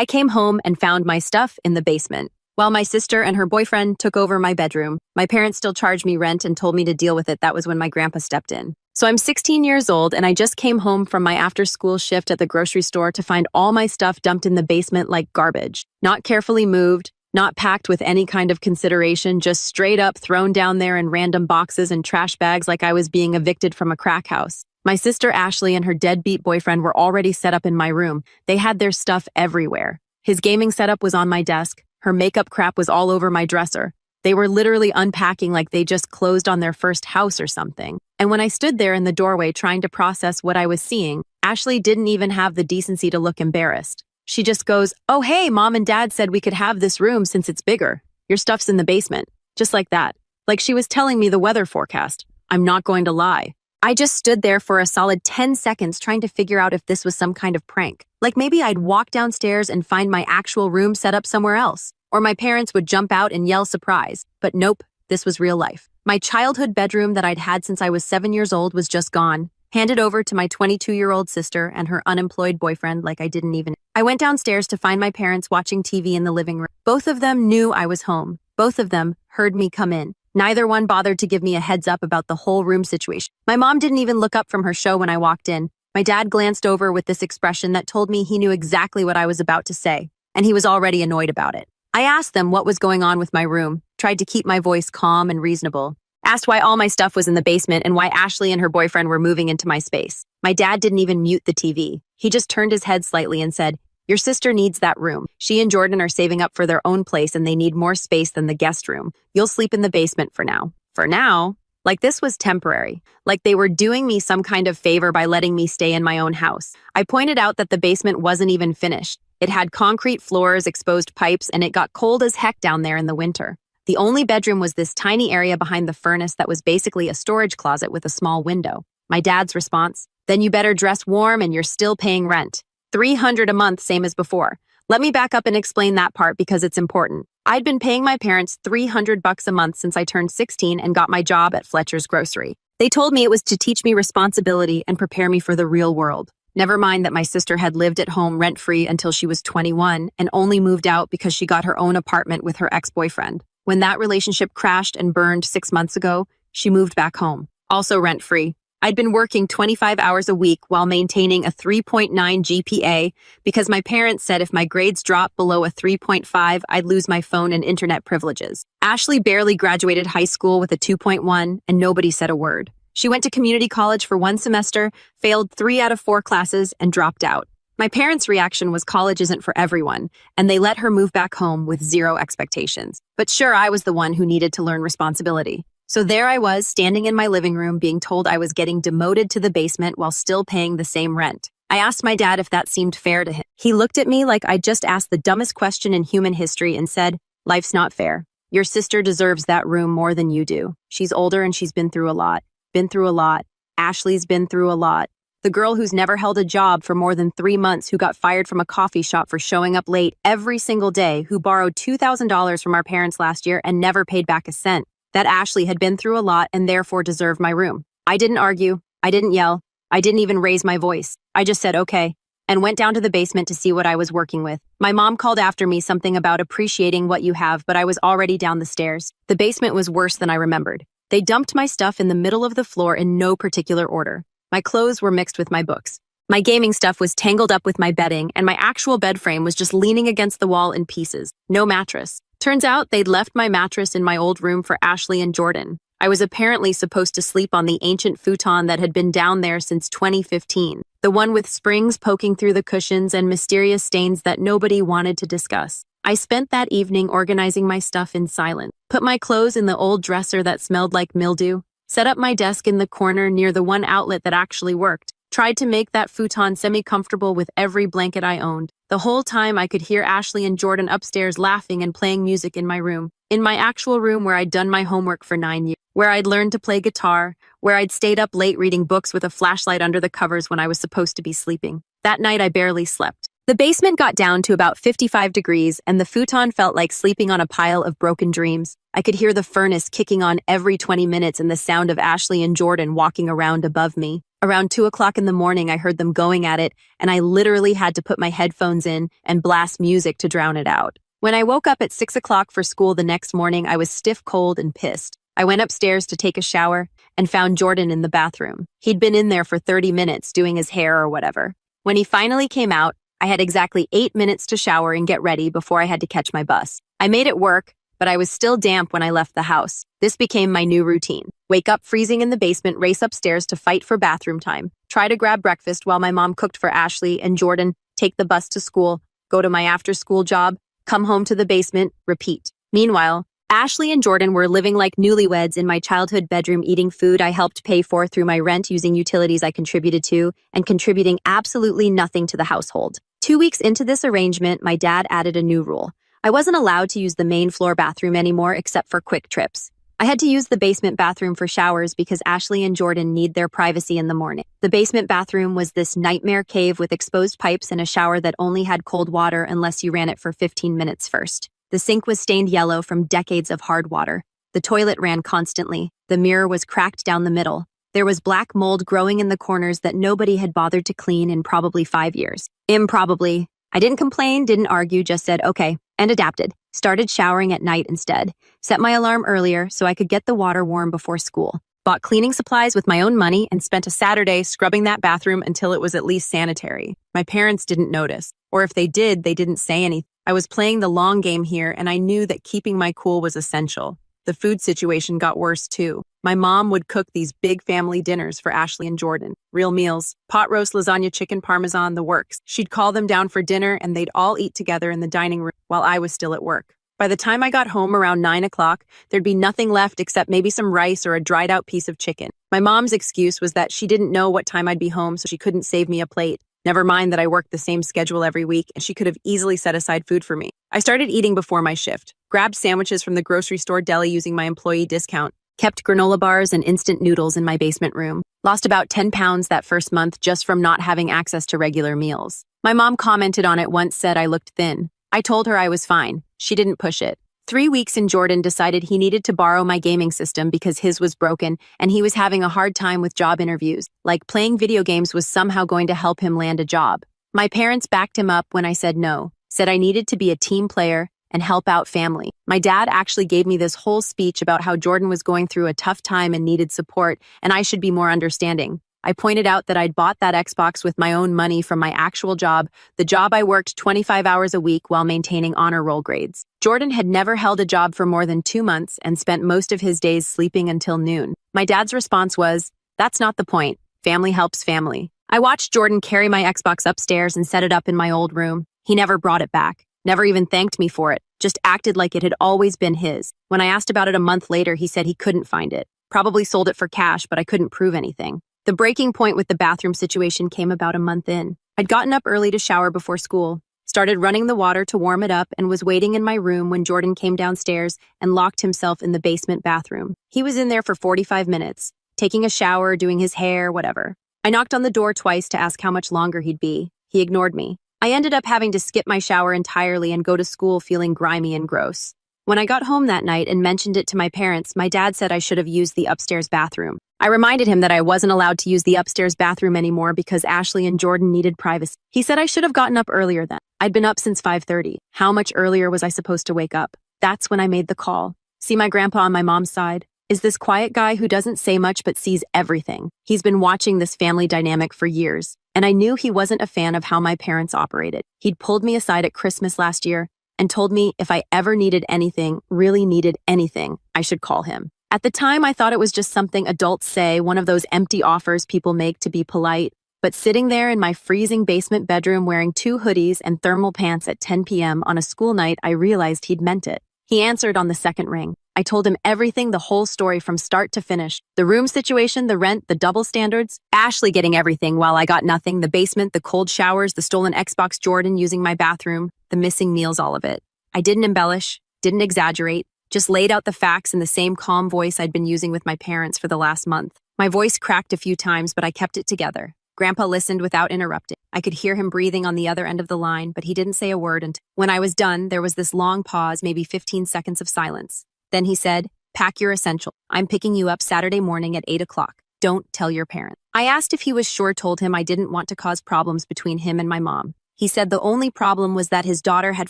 I came home and found my stuff in the basement. While my sister and her boyfriend took over my bedroom, my parents still charged me rent and told me to deal with it. That was when my grandpa stepped in. So I'm 16 years old and I just came home from my after-school shift at the grocery store to find all my stuff dumped in the basement like garbage. Not carefully moved, not packed with any kind of consideration, just straight up thrown down there in random boxes and trash bags like I was being evicted from a crack house. My sister Ashley and her deadbeat boyfriend were already set up in my room. They had their stuff everywhere. His gaming setup was on my desk. Her makeup crap was all over my dresser. They were literally unpacking like they just closed on their first house or something. And when I stood there in the doorway trying to process what I was seeing, Ashley didn't even have the decency to look embarrassed. She just goes, "Oh, hey, Mom and Dad said we could have this room since it's bigger. Your stuff's in the basement." Just like that. Like she was telling me the weather forecast. I'm not going to lie. I just stood there for a solid 10 seconds trying to figure out if this was some kind of prank. Like maybe I'd walk downstairs and find my actual room set up somewhere else. Or my parents would jump out and yell surprise. But nope, this was real life. My childhood bedroom that I'd had since I was 7 years old was just gone. Handed over to my 22-year-old sister and her unemployed boyfriend like I didn't even. I went downstairs to find my parents watching TV in the living room. Both of them knew I was home. Both of them heard me come in. Neither one bothered to give me a heads up about the whole room situation. My mom didn't even look up from her show when I walked in. My dad glanced over with this expression that told me he knew exactly what I was about to say, and he was already annoyed about it. I asked them what was going on with my room, tried to keep my voice calm and reasonable. Asked why all my stuff was in the basement and why Ashley and her boyfriend were moving into my space. My dad didn't even mute the TV. He just turned his head slightly and said, "Your sister needs that room. She and Jordan are saving up for their own place and they need more space than the guest room. You'll sleep in the basement for now." For now? Like this was temporary. Like they were doing me some kind of favor by letting me stay in my own house. I pointed out that the basement wasn't even finished. It had concrete floors, exposed pipes, and it got cold as heck down there in the winter. The only bedroom was this tiny area behind the furnace that was basically a storage closet with a small window. My dad's response, "Then you better dress warm and you're still paying rent. $300 a month, same as before." Let me back up and explain that part because it's important. I'd been paying my parents $300 a month since I turned 16 and got my job at Fletcher's Grocery. They told me it was to teach me responsibility and prepare me for the real world. Never mind that my sister had lived at home rent-free until she was 21 and only moved out because she got her own apartment with her ex-boyfriend. When that relationship crashed and burned 6 months ago, she moved back home, also rent-free. I'd been working 25 hours a week while maintaining a 3.9 GPA because my parents said if my grades dropped below a 3.5, I'd lose my phone and internet privileges. Ashley barely graduated high school with a 2.1, and nobody said a word. She went to community college for 1 semester, failed 3 out of 4 classes, and dropped out. My parents' reaction was college isn't for everyone, and they let her move back home with 0 expectations. But sure, I was the one who needed to learn responsibility. So there I was, standing in my living room, being told I was getting demoted to the basement while still paying the same rent. I asked my dad if that seemed fair to him. He looked at me like I'd just asked the dumbest question in human history and said, "Life's not fair. Your sister deserves that room more than you do. She's older and she's been through a lot. Been through a lot. Ashley's been through a lot. The girl who's never held a job for more than 3 months, who got fired from a coffee shop for showing up late every single day, who borrowed $2,000 from our parents last year and never paid back a cent. That Ashley had been through a lot and therefore deserved my room." I didn't argue. I didn't yell. I didn't even raise my voice. I just said okay and went down to the basement to see what I was working with. My mom called after me something about appreciating what you have, but I was already down the stairs. The basement was worse than I remembered. They dumped my stuff in the middle of the floor in no particular order. My clothes were mixed with my books. My gaming stuff was tangled up with my bedding, and my actual bed frame was just leaning against the wall in pieces. No mattress. Turns out they'd left my mattress in my old room for Ashley and Jordan. I was apparently supposed to sleep on the ancient futon that had been down there since 2015, the one with springs poking through the cushions and mysterious stains that nobody wanted to discuss. I spent that evening organizing my stuff in silence, put my clothes in the old dresser that smelled like mildew, set up my desk in the corner near the one outlet that actually worked, tried to make that futon semi-comfortable with every blanket I owned. The whole time I could hear Ashley and Jordan upstairs laughing and playing music in my room. In my actual room where I'd done my homework for 9 years, where I'd learned to play guitar, where I'd stayed up late reading books with a flashlight under the covers when I was supposed to be sleeping. That night I barely slept. The basement got down to about 55 degrees and the futon felt like sleeping on a pile of broken dreams. I could hear the furnace kicking on every 20 minutes and the sound of Ashley and Jordan walking around above me. Around 2 o'clock in the morning, I heard them going at it, and I literally had to put my headphones in and blast music to drown it out. When I woke up at 6 o'clock for school the next morning, I was stiff cold and pissed. I went upstairs to take a shower and found Jordan in the bathroom. He'd been in there for 30 minutes doing his hair or whatever. When he finally came out, I had exactly 8 minutes to shower and get ready before I had to catch my bus. I made it work, but I was still damp when I left the house. This became my new routine. Wake up freezing in the basement, race upstairs to fight for bathroom time, try to grab breakfast while my mom cooked for Ashley and Jordan, take the bus to school, go to my after-school job, come home to the basement, repeat. Meanwhile, Ashley and Jordan were living like newlyweds in my childhood bedroom, eating food I helped pay for through my rent, using utilities I contributed to, and contributing absolutely nothing to the household. 2 weeks into this arrangement, my dad added a new rule. I wasn't allowed to use the main floor bathroom anymore except for quick trips. I had to use the basement bathroom for showers because Ashley and Jordan need their privacy in the morning. The basement bathroom was this nightmare cave with exposed pipes and a shower that only had cold water unless you ran it for 15 minutes first. The sink was stained yellow from decades of hard water. The toilet ran constantly. The mirror was cracked down the middle. There was black mold growing in the corners that nobody had bothered to clean in probably 5 years. Improbably. I didn't complain, didn't argue, just said okay, and adapted. Started showering at night instead. Set my alarm earlier so I could get the water warm before school. Bought cleaning supplies with my own money and spent a Saturday scrubbing that bathroom until it was at least sanitary. My parents didn't notice, or if they did, they didn't say anything. I was playing the long game here, and I knew that keeping my cool was essential. The food situation got worse too. My mom would cook these big family dinners for Ashley and Jordan. Real meals, pot roast, lasagna, chicken parmesan, the works. She'd call them down for dinner and they'd all eat together in the dining room while I was still at work. By the time I got home around 9 o'clock, there'd be nothing left except maybe some rice or a dried out piece of chicken. My mom's excuse was that she didn't know what time I'd be home, so she couldn't save me a plate. Never mind that I worked the same schedule every week and she could have easily set aside food for me. I started eating before my shift, grabbed sandwiches from the grocery store deli using my employee discount, kept granola bars and instant noodles in my basement room. Lost about 10 pounds that first month just from not having access to regular meals. My mom commented on it once, said I looked thin. I told her I was fine. She didn't push it. 3 weeks in, Jordan decided he needed to borrow my gaming system because his was broken and he was having a hard time with job interviews, like playing video games was somehow going to help him land a job. My parents backed him up when I said no, said I needed to be a team player and help out family. My dad actually gave me this whole speech about how Jordan was going through a tough time and needed support, and I should be more understanding. I pointed out that I'd bought that Xbox with my own money from my actual job, the job I worked 25 hours a week while maintaining honor roll grades. Jordan had never held a job for more than 2 months and spent most of his days sleeping until noon. My dad's response was, "That's not the point. Family helps family." I watched Jordan carry my Xbox upstairs and set it up in my old room. He never brought it back, never even thanked me for it, just acted like it had always been his. When I asked about it a month later, he said he couldn't find it. Probably sold it for cash, but I couldn't prove anything. The breaking point with the bathroom situation came about a month in. I'd gotten up early to shower before school, started running the water to warm it up, and was waiting in my room when Jordan came downstairs and locked himself in the basement bathroom. He was in there for 45 minutes, taking a shower, doing his hair, whatever. I knocked on the door twice to ask how much longer he'd be. He ignored me. I ended up having to skip my shower entirely and go to school feeling grimy and gross. When I got home that night and mentioned it to my parents, my dad said I should have used the upstairs bathroom. I reminded him that I wasn't allowed to use the upstairs bathroom anymore because Ashley and Jordan needed privacy. He said I should have gotten up earlier then. I'd been up since 5:30. How much earlier was I supposed to wake up? That's when I made the call. See my grandpa on my mom's side? Is this quiet guy who doesn't say much but sees everything. He's been watching this family dynamic for years, and I knew he wasn't a fan of how my parents operated. He'd pulled me aside at Christmas last year and told me if I ever needed anything, really needed anything, I should call him. At the time, I thought it was just something adults say, one of those empty offers people make to be polite. But sitting there in my freezing basement bedroom wearing 2 hoodies and thermal pants at 10 p.m. on a school night, I realized he'd meant it. He answered on the second ring. I told him everything, the whole story from start to finish. The room situation, the rent, the double standards. Ashley getting everything while I got nothing. The basement, the cold showers, the stolen Xbox, Jordan using my bathroom, the missing meals, all of it. I didn't embellish, didn't exaggerate. Just laid out the facts in the same calm voice I'd been using with my parents for the last month. My voice cracked a few times, but I kept it together. Grandpa listened without interrupting. I could hear him breathing on the other end of the line, but he didn't say a word until when I was done, there was this long pause, maybe 15 seconds of silence. Then he said, "Pack your essentials. I'm picking you up Saturday morning at 8 o'clock. Don't tell your parents. I asked if he was sure, told him I didn't want to cause problems between him and my mom. He said the only problem was that his daughter had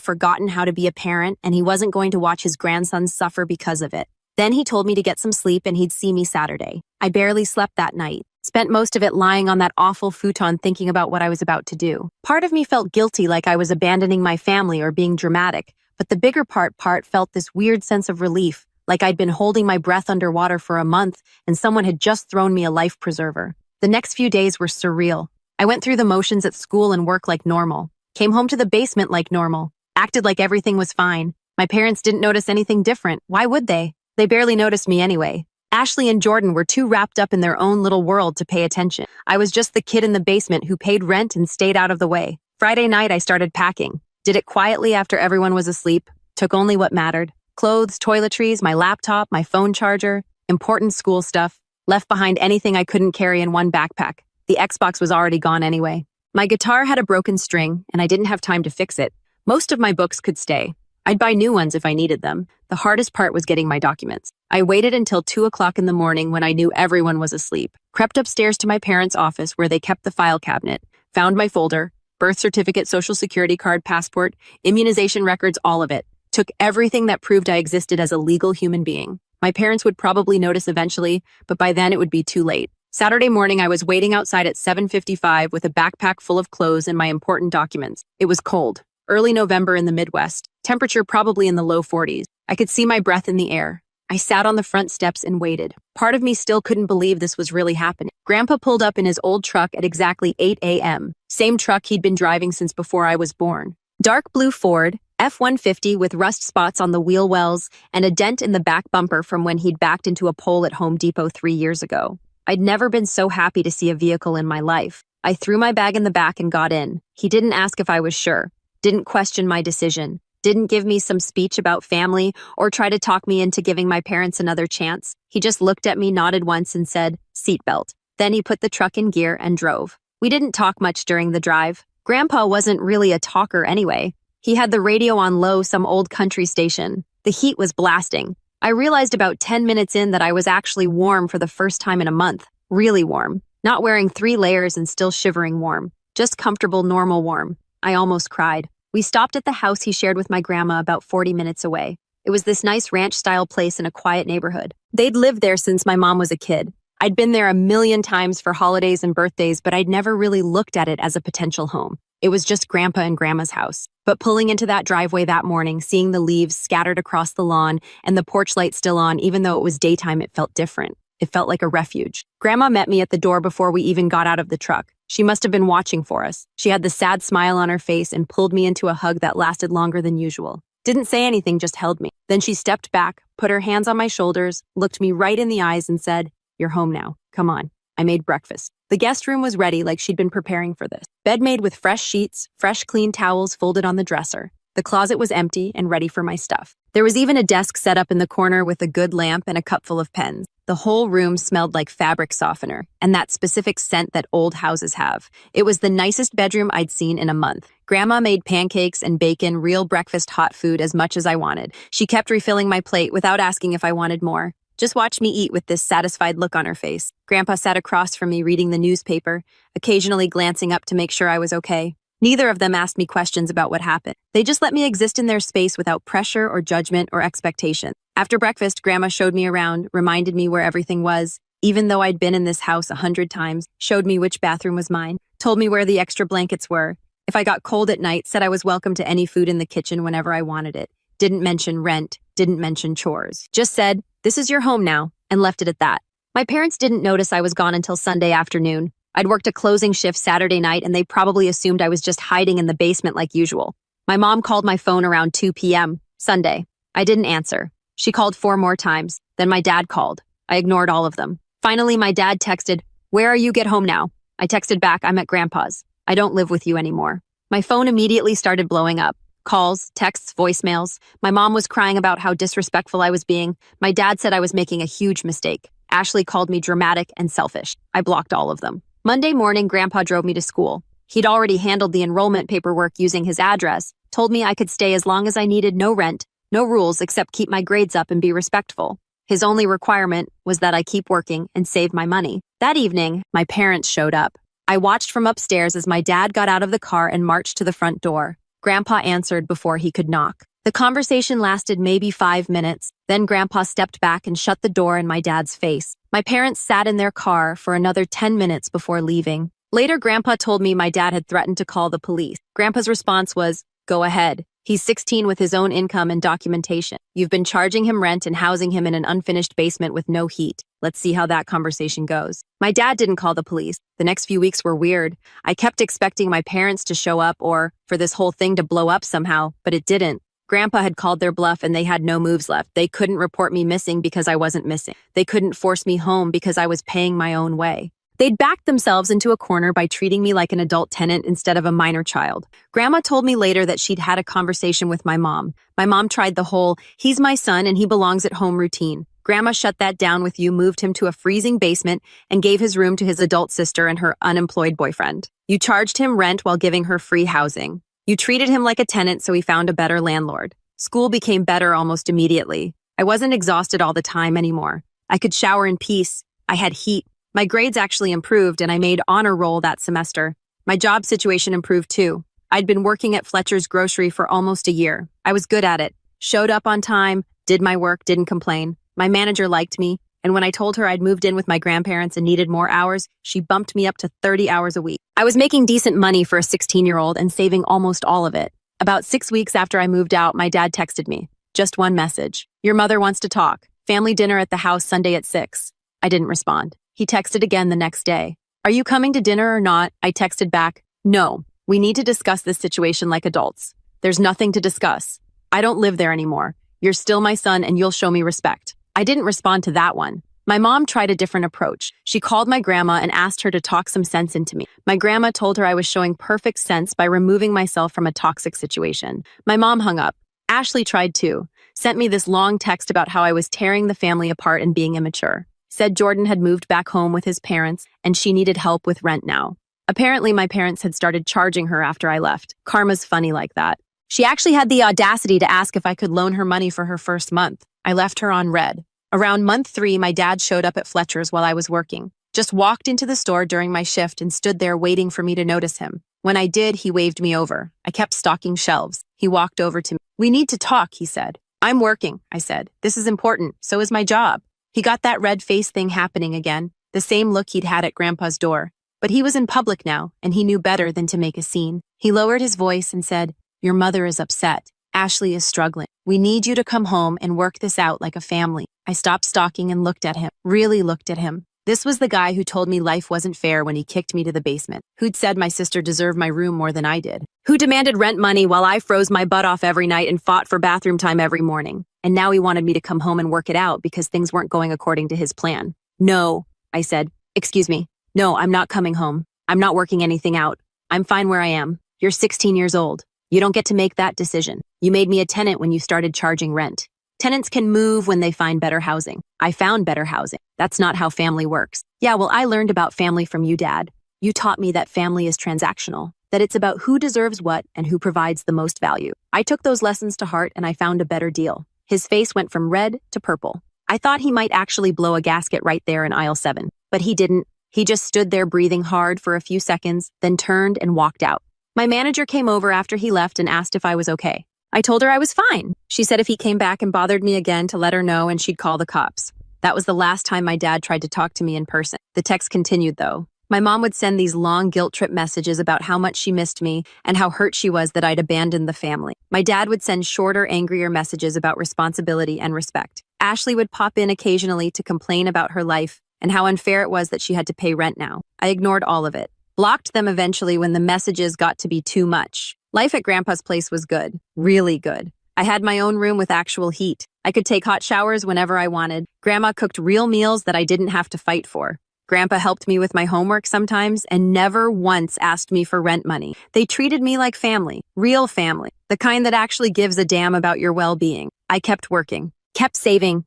forgotten how to be a parent and he wasn't going to watch his grandson suffer because of it. Then he told me to get some sleep and he'd see me Saturday. I barely slept that night. Spent most of it lying on that awful futon thinking about what I was about to do. Part of me felt guilty, like I was abandoning my family or being dramatic, but the bigger part felt this weird sense of relief, like I'd been holding my breath underwater for a month and someone had just thrown me a life preserver. The next few days were surreal. I went through the motions at school and work like normal, came home to the basement like normal, acted like everything was fine. My parents didn't notice anything different. Why would they? They barely noticed me anyway. Ashley and Jordan were too wrapped up in their own little world to pay attention. I was just the kid in the basement who paid rent and stayed out of the way. Friday night, I started packing. Did it quietly after everyone was asleep. Took only what mattered. Clothes, toiletries, my laptop, my phone charger, important school stuff. Left behind anything I couldn't carry in one backpack. The Xbox was already gone anyway. My guitar had a broken string, and I didn't have time to fix it. Most of my books could stay. I'd buy new ones if I needed them. The hardest part was getting my documents. I waited until 2 o'clock in the morning when I knew everyone was asleep. Crept upstairs to my parents' office where they kept the file cabinet. Found my folder, birth certificate, social security card, passport, immunization records, all of it. Took everything that proved I existed as a legal human being. My parents would probably notice eventually, but by then it would be too late. Saturday morning, I was waiting outside at 7:55 with a backpack full of clothes and my important documents. It was cold. Early November in the Midwest. Temperature probably in the low 40s. I could see my breath in the air. I sat on the front steps and waited. Part of me still couldn't believe this was really happening. Grandpa pulled up in his old truck at exactly 8 a.m. Same truck he'd been driving since before I was born. Dark blue Ford, F-150 with rust spots on the wheel wells and a dent in the back bumper from when he'd backed into a pole at Home Depot 3 years ago. I'd never been so happy to see a vehicle in my life. I threw my bag in the back and got in. He didn't ask if I was sure. Didn't question my decision. Didn't give me some speech about family or try to talk me into giving my parents another chance. He just looked at me, nodded once, and said, "Seatbelt." Then he put the truck in gear and drove. We didn't talk much during the drive. Grandpa wasn't really a talker anyway. He had the radio on low, some old country station. The heat was blasting. I realized about 10 minutes in that I was actually warm for the first time in a month. Really warm. Not wearing 3 layers and still shivering warm. Just comfortable, normal warm. I almost cried. We stopped at the house he shared with my grandma about 40 minutes away. It was this nice ranch-style place in a quiet neighborhood. They'd lived there since my mom was a kid. I'd been there a million times for holidays and birthdays, but I'd never really looked at it as a potential home. It was just Grandpa and Grandma's house. But pulling into that driveway that morning, seeing the leaves scattered across the lawn and the porch light still on, even though it was daytime, it felt different. It felt like a refuge. Grandma met me at the door before we even got out of the truck. She must have been watching for us. She had the sad smile on her face and pulled me into a hug that lasted longer than usual. Didn't say anything, just held me. Then she stepped back, put her hands on my shoulders, looked me right in the eyes and said, "You're home now. Come on." I made breakfast. The guest room was ready like she'd been preparing for this. Bed made with fresh sheets, fresh clean towels folded on the dresser. The closet was empty and ready for my stuff. There was even a desk set up in the corner with a good lamp and a cup full of pens. The whole room smelled like fabric softener and that specific scent that old houses have. It was the nicest bedroom I'd seen in a month. Grandma made pancakes and bacon, real breakfast hot food as much as I wanted. She kept refilling my plate without asking if I wanted more. Just watch me eat with this satisfied look on her face. Grandpa sat across from me reading the newspaper, occasionally glancing up to make sure I was okay. Neither of them asked me questions about what happened. They just let me exist in their space without pressure or judgment or expectation. After breakfast, Grandma showed me around, reminded me where everything was, even though I'd been in this house 100 times, showed me which bathroom was mine, told me where the extra blankets were. If I got cold at night, said I was welcome to any food in the kitchen whenever I wanted it. Didn't mention rent, didn't mention chores. Just said, "This is your home now," and left it at that. My parents didn't notice I was gone until Sunday afternoon. I'd worked a closing shift Saturday night and they probably assumed I was just hiding in the basement like usual. My mom called my phone around 2 p.m. Sunday. I didn't answer. She called 4 more times. Then my dad called. I ignored all of them. Finally, my dad texted, "Where are you? Get home now." I texted back, "I'm at Grandpa's. I don't live with you anymore." My phone immediately started blowing up. Calls, texts, voicemails. My mom was crying about how disrespectful I was being. My dad said I was making a huge mistake. Ashley called me dramatic and selfish. I blocked all of them. Monday morning, Grandpa drove me to school. He'd already handled the enrollment paperwork using his address, told me I could stay as long as I needed, no rent, no rules except keep my grades up and be respectful. His only requirement was that I keep working and save my money. That evening, my parents showed up. I watched from upstairs as my dad got out of the car and marched to the front door. Grandpa answered before he could knock. The conversation lasted maybe 5 minutes. Then Grandpa stepped back and shut the door in my dad's face. My parents sat in their car for another 10 minutes before leaving. Later, Grandpa told me my dad had threatened to call the police. Grandpa's response was, "Go ahead. He's 16 with his own income and documentation. You've been charging him rent and housing him in an unfinished basement with no heat. Let's see how that conversation goes." My dad didn't call the police. The next few weeks were weird. I kept expecting my parents to show up or for this whole thing to blow up somehow, but it didn't. Grandpa had called their bluff and they had no moves left. They couldn't report me missing because I wasn't missing. They couldn't force me home because I was paying my own way. They'd backed themselves into a corner by treating me like an adult tenant instead of a minor child. Grandma told me later that she'd had a conversation with my mom. My mom tried the whole, "He's my son and he belongs at home" routine. Grandma shut that down with "You moved him to a freezing basement and gave his room to his adult sister and her unemployed boyfriend. You charged him rent while giving her free housing. You treated him like a tenant so he found a better landlord." School became better almost immediately. I wasn't exhausted all the time anymore. I could shower in peace. I had heat. My grades actually improved and I made honor roll that semester. My job situation improved too. I'd been working at Fletcher's grocery for almost a year. I was good at it. Showed up on time, did my work, didn't complain. My manager liked me, and when I told her I'd moved in with my grandparents and needed more hours, she bumped me up to 30 hours a week. I was making decent money for a 16-year-old and saving almost all of it. About 6 weeks after I moved out, my dad texted me. Just one message. "Your mother wants to talk. Family dinner at the house Sunday at 6. I didn't respond. He texted again the next day. "Are you coming to dinner or not?" I texted back, "No. We need to discuss this situation like adults. There's nothing to discuss. I don't live there anymore. You're still my son and you'll show me respect." I didn't respond to that one. My mom tried a different approach. She called my grandma and asked her to talk some sense into me. My grandma told her I was showing perfect sense by removing myself from a toxic situation. My mom hung up. Ashley tried too. Sent me this long text about how I was tearing the family apart and being immature. Said Jordan had moved back home with his parents and she needed help with rent now. Apparently my parents had started charging her after I left. Karma's funny like that. She actually had the audacity to ask if I could loan her money for her first month. I left her on red. Around month 3, my dad showed up at Fletcher's while I was working. Just walked into the store during my shift and stood there waiting for me to notice him. When I did, he waved me over. I kept stocking shelves. He walked over to me. "We need to talk," he said. "I'm working," I said. "This is important. So is my job." He got that red face thing happening again, the same look he'd had at Grandpa's door. But he was in public now, and he knew better than to make a scene. He lowered his voice and said, "Your mother is upset. Ashley is struggling. We need you to come home and work this out like a family." I stopped stalking and looked at him, really looked at him. This was the guy who told me life wasn't fair when he kicked me to the basement, who'd said my sister deserved my room more than I did, who demanded rent money while I froze my butt off every night and fought for bathroom time every morning. And now he wanted me to come home and work it out because things weren't going according to his plan. "No," I said. "Excuse me. No, I'm not coming home. I'm not working anything out. I'm fine where I am. You're 16 years old. You don't get to make that decision. You made me a tenant when you started charging rent. Tenants can move when they find better housing. I found better housing. That's not how family works." "Yeah, well, I learned about family from you, Dad. You taught me that family is transactional, that it's about who deserves what and who provides the most value." I took those lessons to heart and I found a better deal. His face went from red to purple. I thought he might actually blow a gasket right there in aisle 7, but he didn't. He just stood there breathing hard for a few seconds, then turned and walked out. My manager came over after he left and asked if I was okay. I told her I was fine. She said if he came back and bothered me again to let her know and she'd call the cops. That was the last time my dad tried to talk to me in person. The text continued though. My mom would send these long guilt trip messages about how much she missed me and how hurt she was that I'd abandoned the family. My dad would send shorter, angrier messages about responsibility and respect. Ashley would pop in occasionally to complain about her life and how unfair it was that she had to pay rent now. I ignored all of it. Blocked them eventually when the messages got to be too much. Life at Grandpa's place was good, really good. I had my own room with actual heat. I could take hot showers whenever I wanted. Grandma cooked real meals that I didn't have to fight for. Grandpa helped me with my homework sometimes and never once asked me for rent money. They treated me like family, real family, the kind that actually gives a damn about your well-being. I kept working, kept saving,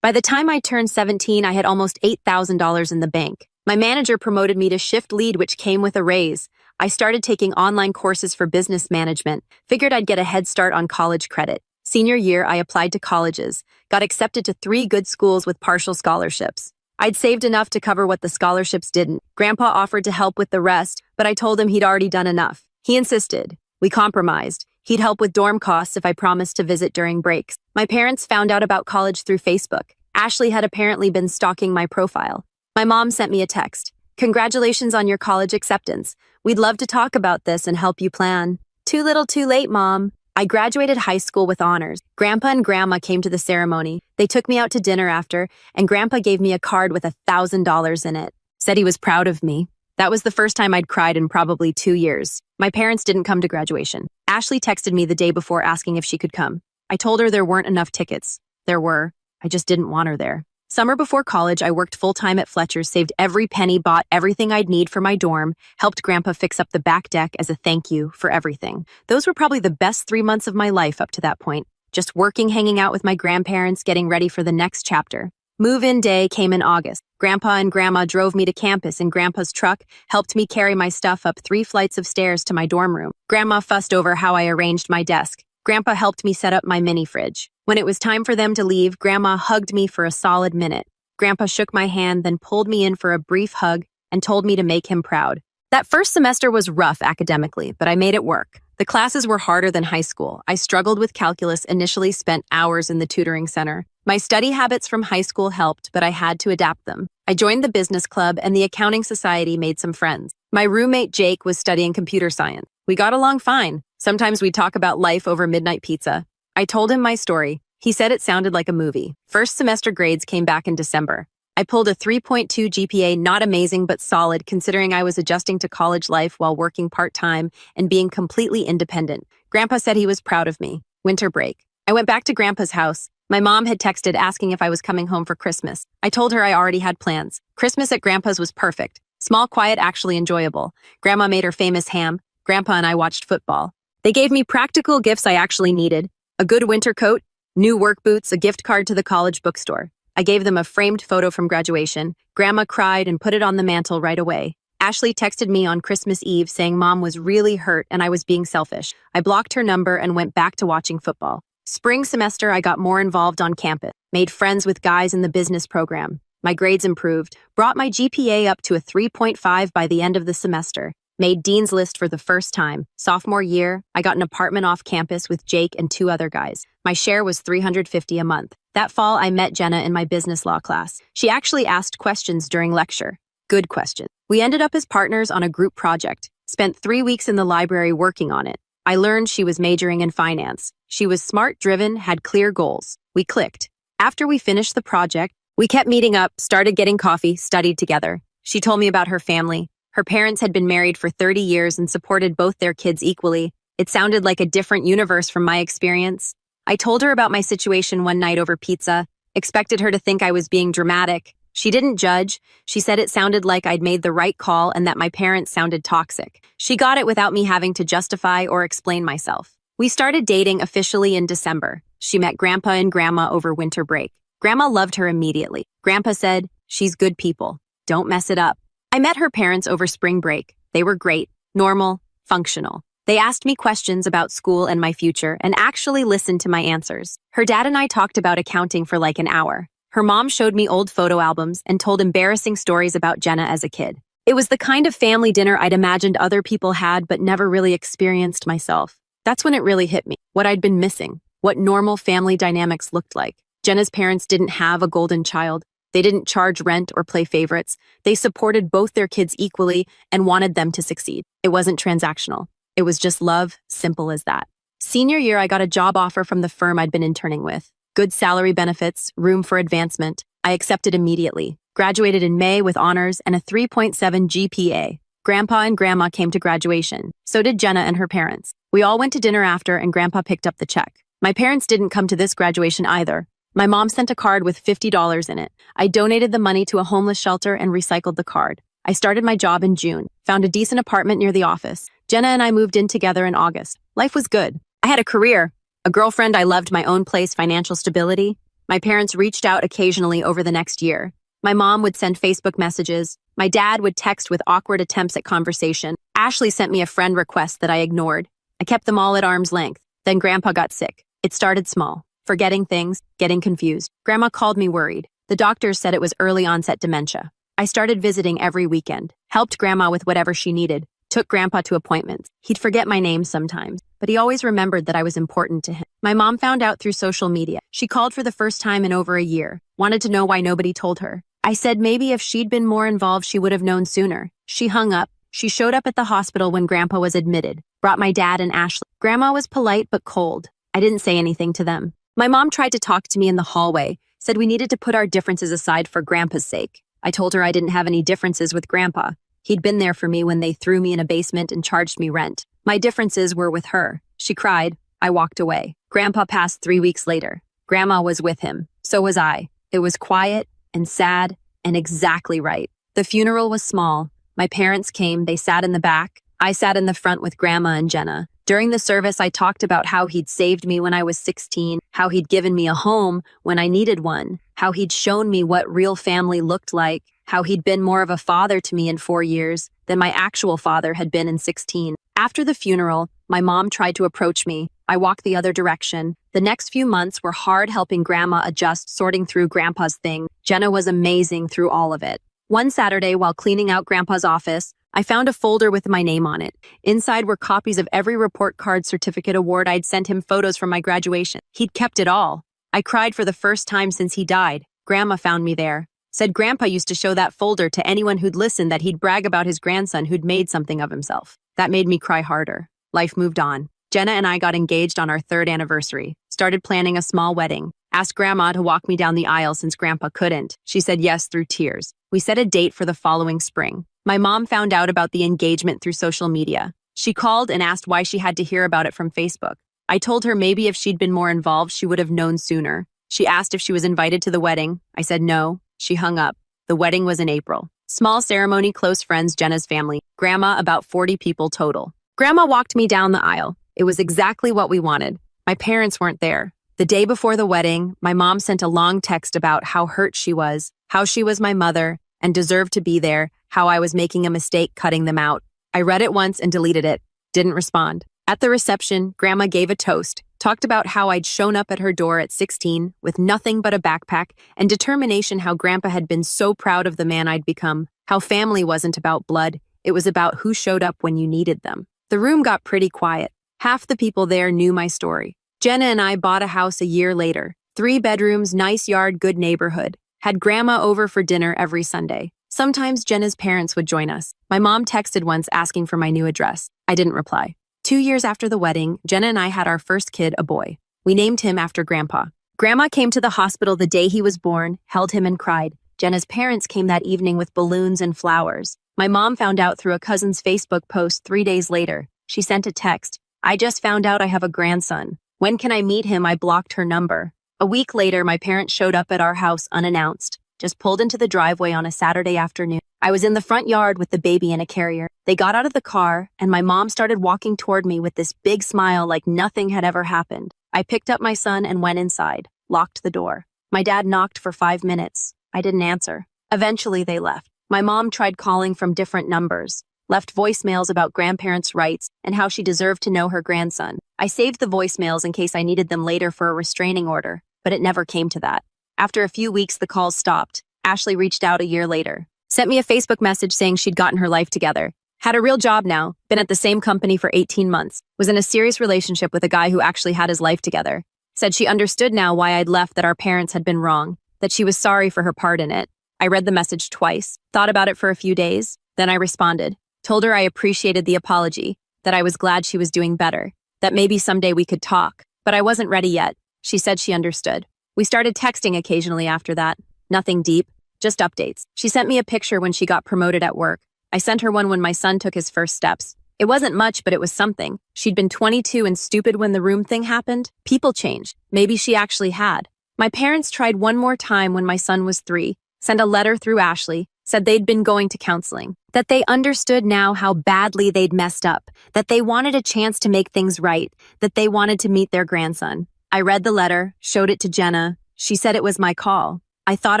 By the time I turned 17, I had almost $8,000 in the bank. My manager promoted me to shift lead, which came with a raise. I started taking online courses for business management, figured I'd get a head start on college credit. Senior year, I applied to colleges, got accepted to 3 good schools with partial scholarships. I'd saved enough to cover what the scholarships didn't. Grandpa offered to help with the rest, but I told him he'd already done enough. He insisted. We compromised. He'd help with dorm costs if I promised to visit during breaks. My parents found out about college through Facebook. Ashley had apparently been stalking my profile. My mom sent me a text. Congratulations on your college acceptance. We'd love to talk about this and help you plan. Too little too late, Mom. I graduated high school with honors. Grandpa and Grandma came to the ceremony. They took me out to dinner after, and Grandpa gave me a card with $1,000 in it. Said he was proud of me. That was the first time I'd cried in probably 2 years. My parents didn't come to graduation. Ashley texted me the day before asking if she could come. I told her there weren't enough tickets. There were. I just didn't want her there. Summer before college, I worked full-time at Fletcher's, saved every penny, bought everything I'd need for my dorm, helped Grandpa fix up the back deck as a thank you for everything. Those were probably the best 3 months of my life up to that point. Just working, hanging out with my grandparents, getting ready for the next chapter. Move-in day came in August. Grandpa and Grandma drove me to campus in Grandpa's truck, helped me carry my stuff up 3 flights of stairs to my dorm room. Grandma fussed over how I arranged my desk. Grandpa helped me set up my mini fridge. When it was time for them to leave, Grandma hugged me for a solid minute. Grandpa shook my hand, then pulled me in for a brief hug and told me to make him proud. That first semester was rough academically, but I made it work. The classes were harder than high school. I struggled with calculus, initially spent hours in the tutoring center. My study habits from high school helped, but I had to adapt them. I joined the business club, and the accounting society made some friends. My roommate Jake was studying computer science. We got along fine. Sometimes we'd talk about life over midnight pizza. I told him my story. He said it sounded like a movie. First semester grades came back in December. I pulled a 3.2 GPA, not amazing but solid considering I was adjusting to college life while working part-time and being completely independent. Grandpa said he was proud of me. Winter break. I went back to Grandpa's house. My mom had texted asking if I was coming home for Christmas. I told her I already had plans. Christmas at Grandpa's was perfect. Small, quiet, actually enjoyable. Grandma made her famous ham. Grandpa and I watched football. They gave me practical gifts I actually needed. A good winter coat, new work boots, a gift card to the college bookstore. I gave them a framed photo from graduation. Grandma cried and put it on the mantle right away. Ashley texted me on Christmas Eve saying Mom was really hurt and I was being selfish. I blocked her number and went back to watching football. Spring semester, I got more involved on campus, made friends with guys in the business program. My grades improved, brought my GPA up to a 3.5 by the end of the semester. Made Dean's List for the first time. Sophomore year, I got an apartment off campus with Jake and 2 other guys. My share was $350 a month. That fall, I met Jenna in my business law class. She actually asked questions during lecture. Good questions. We ended up as partners on a group project. Spent 3 weeks in the library working on it. I learned she was majoring in finance. She was smart, driven, had clear goals. We clicked. After we finished the project, we kept meeting up, started getting coffee, studied together. She told me about her family. Her parents had been married for 30 years and supported both their kids equally. It sounded like a different universe from my experience. I told her about my situation one night over pizza, expected her to think I was being dramatic. She didn't judge. She said it sounded like I'd made the right call and that my parents sounded toxic. She got it without me having to justify or explain myself. We started dating officially in December. She met Grandpa and Grandma over winter break. Grandma loved her immediately. Grandpa said, "She's good people. Don't mess it up." I met her parents over spring break. They were great, normal, functional. They asked me questions about school and my future and actually listened to my answers. Her dad and I talked about accounting for like an hour. Her mom showed me old photo albums and told embarrassing stories about Jenna as a kid. It was the kind of family dinner I'd imagined other people had but never really experienced myself. That's when it really hit me, what I'd been missing, what normal family dynamics looked like. Jenna's parents didn't have a golden child. They didn't charge rent or play favorites. They supported both their kids equally and wanted them to succeed. It wasn't transactional. It was just love, simple as that. Senior year, I got a job offer from the firm I'd been interning with. Good salary benefits, room for advancement. I accepted immediately. Graduated in May with honors and a 3.7 GPA. Grandpa and Grandma came to graduation. So did Jenna and her parents. We all went to dinner after and Grandpa picked up the check. My parents didn't come to this graduation either. My mom sent a card with $50 in it. I donated the money to a homeless shelter and recycled the card. I started my job in June, found a decent apartment near the office. Jenna and I moved in together in August. Life was good. I had a career, a girlfriend I loved, my own place, financial stability. My parents reached out occasionally over the next year. My mom would send Facebook messages. My dad would text with awkward attempts at conversation. Ashley sent me a friend request that I ignored. I kept them all at arm's length. Then Grandpa got sick. It started small. Forgetting things, getting confused. Grandma called me worried. The doctors said it was early onset dementia. I started visiting every weekend, helped Grandma with whatever she needed, took Grandpa to appointments. He'd forget my name sometimes, but he always remembered that I was important to him. My mom found out through social media. She called for the first time in over a year, wanted to know why nobody told her. I said maybe if she'd been more involved, she would have known sooner. She hung up. She showed up at the hospital when Grandpa was admitted, brought my dad and Ashley. Grandma was polite but cold. I didn't say anything to them. My mom tried to talk to me in the hallway, said we needed to put our differences aside for Grandpa's sake. I told her I didn't have any differences with Grandpa. He'd been there for me when they threw me in a basement and charged me rent. My differences were with her. She cried. I walked away. Grandpa passed 3 weeks later. Grandma was with him. So was I. It was quiet and sad and exactly right. The funeral was small. My parents came. They sat in the back. I sat in the front with Grandma and Jenna. During the service, I talked about how he'd saved me when I was 16, how he'd given me a home when I needed one, how he'd shown me what real family looked like, how he'd been more of a father to me in 4 years than my actual father had been in 16. After the funeral, my mom tried to approach me. I walked the other direction. The next few months were hard helping Grandma adjust, sorting through Grandpa's thing. Jenna was amazing through all of it. One Saturday, while cleaning out Grandpa's office, I found a folder with my name on it. Inside were copies of every report card, certificate, award. I'd sent him photos from my graduation. He'd kept it all. I cried for the first time since he died. Grandma found me there. Said Grandpa used to show that folder to anyone who'd listen, that he'd brag about his grandson who'd made something of himself. That made me cry harder. Life moved on. Jenna and I got engaged on our 3rd anniversary, started planning a small wedding, asked Grandma to walk me down the aisle since Grandpa couldn't. She said yes through tears. We set a date for the following spring. My mom found out about the engagement through social media. She called and asked why she had to hear about it from Facebook. I told her maybe if she'd been more involved, she would have known sooner. She asked if she was invited to the wedding. I said no. She hung up. The wedding was in April. Small ceremony, close friends, Jenna's family. Grandma, about 40 people total. Grandma walked me down the aisle. It was exactly what we wanted. My parents weren't there. The day before the wedding, my mom sent a long text about how hurt she was, how she was my mother and deserved to be there, how I was making a mistake cutting them out. I read it once and deleted it. Didn't respond. At the reception, Grandma gave a toast, talked about how I'd shown up at her door at 16 with nothing but a backpack and determination, how Grandpa had been so proud of the man I'd become, how family wasn't about blood, it was about who showed up when you needed them. The room got pretty quiet. Half the people there knew my story. Jenna and I bought a house a year later. 3 bedrooms, nice yard, good neighborhood. Had Grandma over for dinner every Sunday. Sometimes Jenna's parents would join us. My mom texted once asking for my new address. I didn't reply. 2 years after the wedding, Jenna and I had our first kid, a boy. We named him after Grandpa. Grandma came to the hospital the day he was born, held him and cried. Jenna's parents came that evening with balloons and flowers. My mom found out through a cousin's Facebook post 3 days later. She sent a text. I just found out I have a grandson. When can I meet him? I blocked her number. A week later, my parents showed up at our house unannounced, just pulled into the driveway on a Saturday afternoon. I was in the front yard with the baby in a carrier. They got out of the car, and my mom started walking toward me with this big smile like nothing had ever happened. I picked up my son and went inside, locked the door. My dad knocked for 5 minutes. I didn't answer. Eventually, they left. My mom tried calling from different numbers, left voicemails about grandparents' rights and how she deserved to know her grandson. I saved the voicemails in case I needed them later for a restraining order, but it never came to that. After a few weeks, the calls stopped. Ashley reached out a year later. Sent me a Facebook message saying she'd gotten her life together. Had a real job now, been at the same company for 18 months, was in a serious relationship with a guy who actually had his life together. Said she understood now why I'd left, that our parents had been wrong, that she was sorry for her part in it. I read the message twice, thought about it for a few days, then I responded. Told her I appreciated the apology, that I was glad she was doing better, that maybe someday we could talk, but I wasn't ready yet. She said she understood. We started texting occasionally after that. Nothing deep, just updates. She sent me a picture when she got promoted at work. I sent her one when my son took his first steps. It wasn't much, but it was something. She'd been 22 and stupid when the room thing happened. People changed. Maybe she actually had. My parents tried one more time when my son was 3, sent a letter through Ashley, said they'd been going to counseling, that they understood now how badly they'd messed up, that they wanted a chance to make things right, that they wanted to meet their grandson. I read the letter, showed it to Jenna. She said it was my call. I thought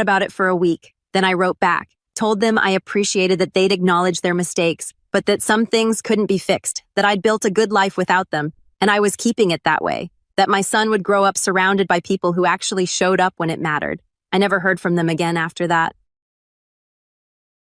about it for a week. Then I wrote back, told them I appreciated that they'd acknowledged their mistakes, but that some things couldn't be fixed, that I'd built a good life without them, and I was keeping it that way, that my son would grow up surrounded by people who actually showed up when it mattered. I never heard from them again after that.